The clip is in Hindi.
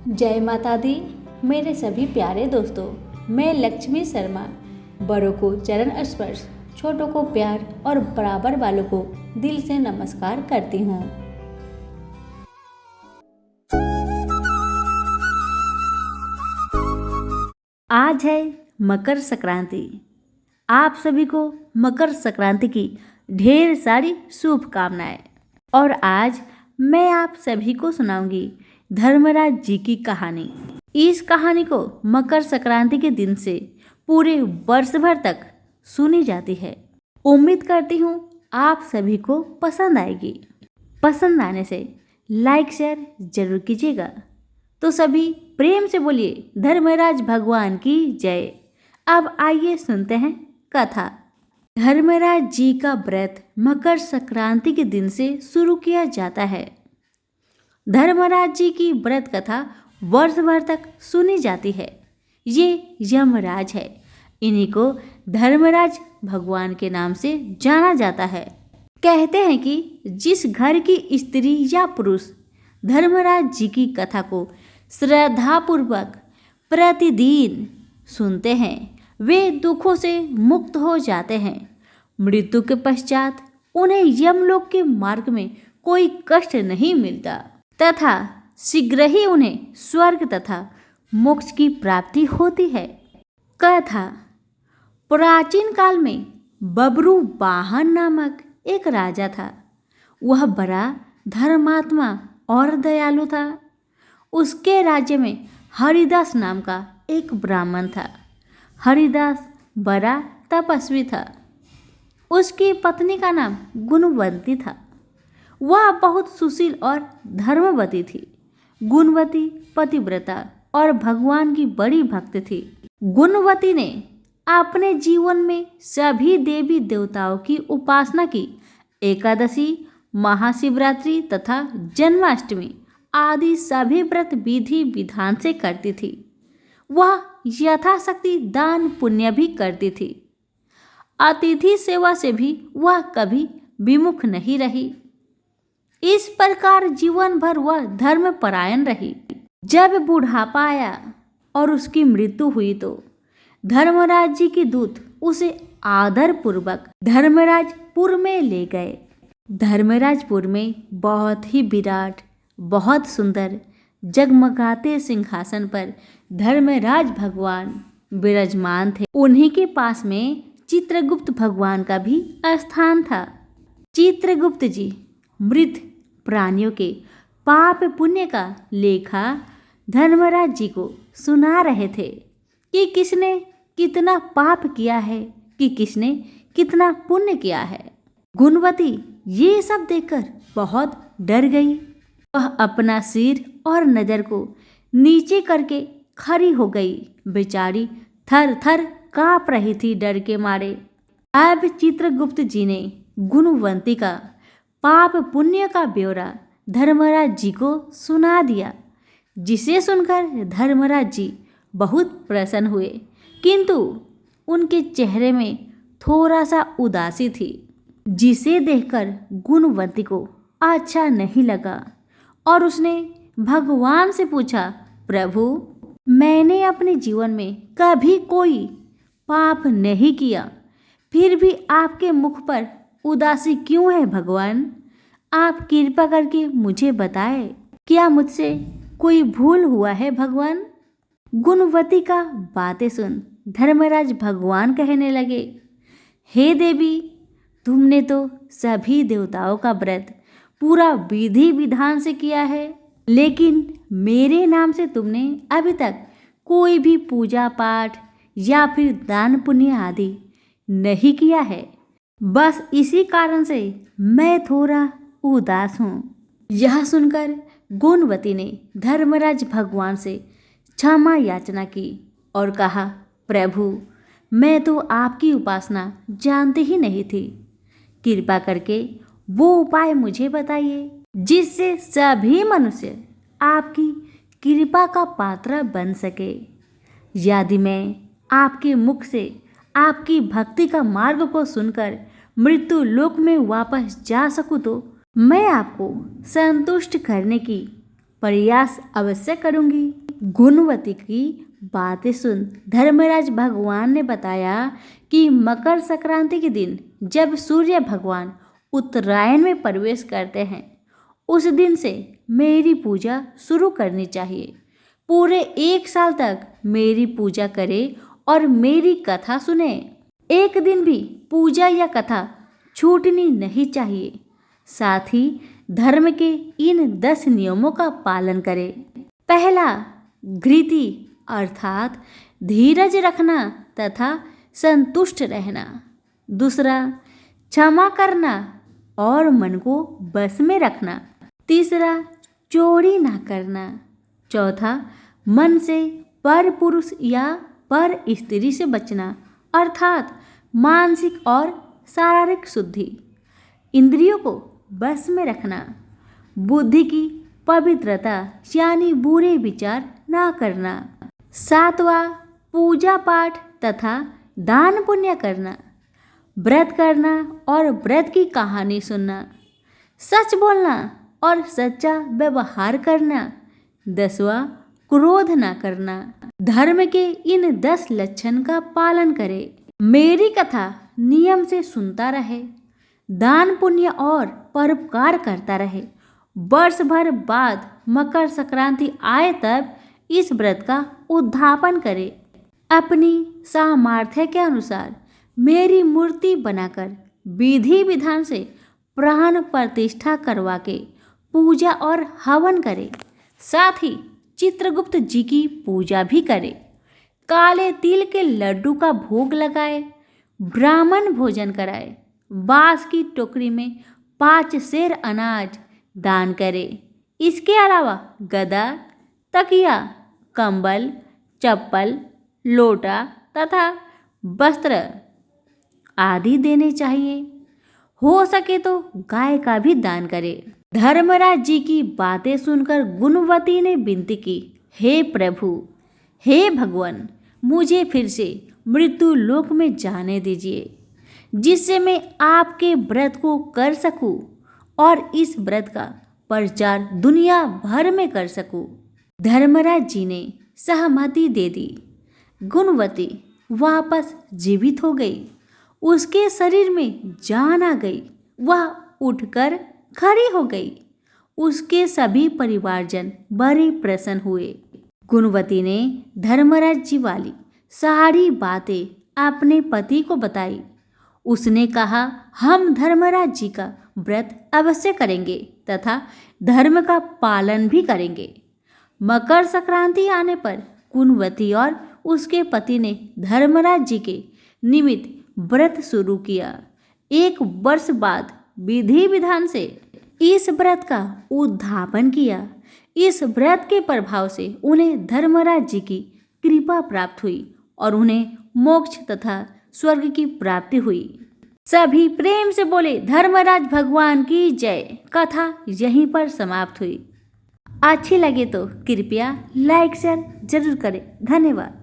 जय माता दी। मेरे सभी प्यारे दोस्तों, मैं लक्ष्मी शर्मा बड़ों को चरण स्पर्श, छोटों को प्यार और बराबर वालों को दिल से नमस्कार करती हूँ। आज है मकर संक्रांति। आप सभी को मकर संक्रांति की ढेर सारी शुभकामनाएं। और आज मैं आप सभी को सुनाऊंगी धर्मराज जी की कहानी। इस कहानी को मकर संक्रांति के दिन से पूरे वर्ष भर तक सुनी जाती है। उम्मीद करती हूँ आप सभी को पसंद आएगी। पसंद आने से लाइक शेयर जरूर कीजिएगा। तो सभी प्रेम से बोलिए धर्मराज भगवान की जय। अब आइए सुनते हैं कथा। धर्मराज जी का व्रत मकर संक्रांति के दिन से शुरू किया जाता है। धर्मराज जी की व्रत कथा वर्ष भर तक सुनी जाती है। ये यमराज है। इन्हीं को धर्मराज भगवान के नाम से जाना जाता है। कहते हैं कि जिस घर की स्त्री या पुरुष धर्मराज जी की कथा को श्रद्धापूर्वक प्रतिदिन सुनते हैं वे दुखों से मुक्त हो जाते हैं। मृत्यु के पश्चात उन्हें यमलोक के मार्ग में कोई कष्ट नहीं मिलता तथा शीघ्र ही उन्हें स्वर्ग तथा मोक्ष की प्राप्ति होती है। कथा। प्राचीन काल में बबरू वाहन नामक एक राजा था। वह बड़ा धर्मात्मा और दयालु था। उसके राज्य में हरिदास नाम का एक ब्राह्मण था। हरिदास बड़ा तपस्वी था। उसकी पत्नी का नाम गुणवंती था। वह बहुत सुशील और धर्मवती थी। गुणवती पतिव्रता और भगवान की बड़ी भक्त थी। गुणवती ने अपने जीवन में सभी देवी देवताओं की उपासना की। एकादशी, महाशिवरात्रि तथा जन्माष्टमी आदि सभी व्रत विधि विधान से करती थी। वह यथाशक्ति दान पुण्य भी करती थी। अतिथि सेवा से भी वह कभी विमुख नहीं रही। इस प्रकार जीवन भर वह धर्मपरायण रही। जब बुढ़ापा आया और उसकी मृत्यु हुई तो धर्मराज जी के दूत उसे आदरपूर्वक धर्मराजपुर में ले गए। धर्मराजपुर में बहुत ही विराट, बहुत सुंदर जगमगाते सिंहासन पर धर्मराज भगवान विराजमान थे। उन्हीं के पास में चित्रगुप्त भगवान का भी स्थान था। चित्रगुप्त जी मृत प्राणियों के पाप पुण्य का लेखा धर्मराज जी को सुना रहे थे कि किसने कितना पाप किया है, कि किसने कितना पुण्य किया है। गुणवती ये सब देखकर बहुत डर गई। वह अपना सिर और नजर को नीचे करके खड़ी हो गई। बेचारी थर थर कांप रही थी डर के मारे। अब चित्रगुप्त जी ने गुणवंती का पाप पुण्य का ब्यौरा धर्मराज जी को सुना दिया, जिसे सुनकर धर्मराज जी बहुत प्रसन्न हुए। किंतु उनके चेहरे में थोड़ा सा उदासी थी, जिसे देखकर गुणवंती को अच्छा नहीं लगा और उसने भगवान से पूछा, प्रभु, मैंने अपने जीवन में कभी कोई पाप नहीं किया, फिर भी आपके मुख पर उदासी क्यों है भगवान? आप कृपा करके मुझे बताएं, क्या मुझसे कोई भूल हुआ है भगवान? गुणवती का बातें सुन धर्मराज भगवान कहने लगे, हे देवी, तुमने तो सभी देवताओं का व्रत पूरा विधि विधान से किया है, लेकिन मेरे नाम से तुमने अभी तक कोई भी पूजा पाठ या फिर दान पुण्य आदि नहीं किया है। बस इसी कारण से मैं थोड़ा उदास हूँ। यह सुनकर गुणवती ने धर्मराज भगवान से क्षमा याचना की और कहा, प्रभु, मैं तो आपकी उपासना जानती ही नहीं थी। कृपा करके वो उपाय मुझे बताइए जिससे सभी मनुष्य आपकी कृपा का पात्र बन सके। यदि मैं आपके मुख से आपकी भक्ति का मार्ग को सुनकर मृत्यु लोक में वापस जा सकूं तो मैं आपको संतुष्ट करने की प्रयास अवश्य करूंगी। गुणवती की बातें सुन धर्मराज भगवान ने बताया कि मकर संक्रांति के दिन जब सूर्य भगवान उत्तरायण में प्रवेश करते हैं, उस दिन से मेरी पूजा शुरू करनी चाहिए। पूरे 1 साल तक मेरी पूजा करें और मेरी कथा सुने। एक दिन भी पूजा या कथा छूटनी नहीं चाहिए। साथ ही धर्म के इन 10 नियमों का पालन करें। पहला, धृति अर्थात धीरज रखना तथा संतुष्ट रहना। दूसरा, क्षमा करना और मन को बस में रखना। तीसरा, चोरी ना करना। चौथा, मन से पर पुरुष या पर स्त्री से बचना अर्थात मानसिक और शारीरिक शुद्धि। इंद्रियों को बस में रखना। बुद्धि की पवित्रता यानी बुरे विचार ना करना। सातवां, पूजा पाठ तथा दान पुण्य करना। व्रत करना और व्रत की कहानी सुनना। सच बोलना और सच्चा व्यवहार करना। 10वां, क्रोध ना करना। धर्म के इन 10 लक्षण का पालन करें। मेरी कथा नियम से सुनता रहे, दान पुण्य और परोपकार करता रहे। वर्ष भर बाद मकर संक्रांति आए तब इस व्रत का उद्यापन करे। अपनी सामर्थ्य के अनुसार मेरी मूर्ति बनाकर विधि विधान से प्राण प्रतिष्ठा करवा के पूजा और हवन करे। साथ ही चित्रगुप्त जी की पूजा भी करे। काले तिल के लड्डू का भोग लगाए, ब्राह्मण भोजन कराए, बांस की टोकरी में 5 सेर अनाज दान करे। इसके अलावा गदा, तकिया, कंबल, चप्पल, लोटा तथा वस्त्र आदि देने चाहिए। हो सके तो गाय का भी दान करे। धर्मराज जी की बातें सुनकर गुणवती ने विनती की, हे प्रभु, हे भगवान, मुझे फिर से मृत्यु लोक में जाने दीजिए, जिससे मैं आपके व्रत को कर सकूं और इस व्रत का प्रचार दुनिया भर में कर सकूं। धर्मराज जी ने सहमति दे दी। गुणवती वापस जीवित हो गई। उसके शरीर में जान आ गई। वह उठकर खड़ी हो गई। उसके सभी परिवारजन बड़े प्रसन्न हुए। गुणवती ने धर्मराज जी वाली सारी बातें अपने पति को बताई। उसने कहा, हम धर्मराज जी का व्रत अवश्य करेंगे तथा धर्म का पालन भी करेंगे। मकर संक्रांति आने पर गुणवती और उसके पति ने धर्मराज जी के निमित्त व्रत शुरू किया। 1 वर्ष बाद विधि विधान से इस व्रत का उद्यापन किया। इस व्रत के प्रभाव से उन्हें धर्मराज जी की कृपा प्राप्त हुई और उन्हें मोक्ष तथा स्वर्ग की प्राप्ति हुई। सभी प्रेम से बोले धर्मराज भगवान की जय। कथा यहीं पर समाप्त हुई। अच्छी लगे तो कृपया लाइक शेयर जरूर करें। धन्यवाद।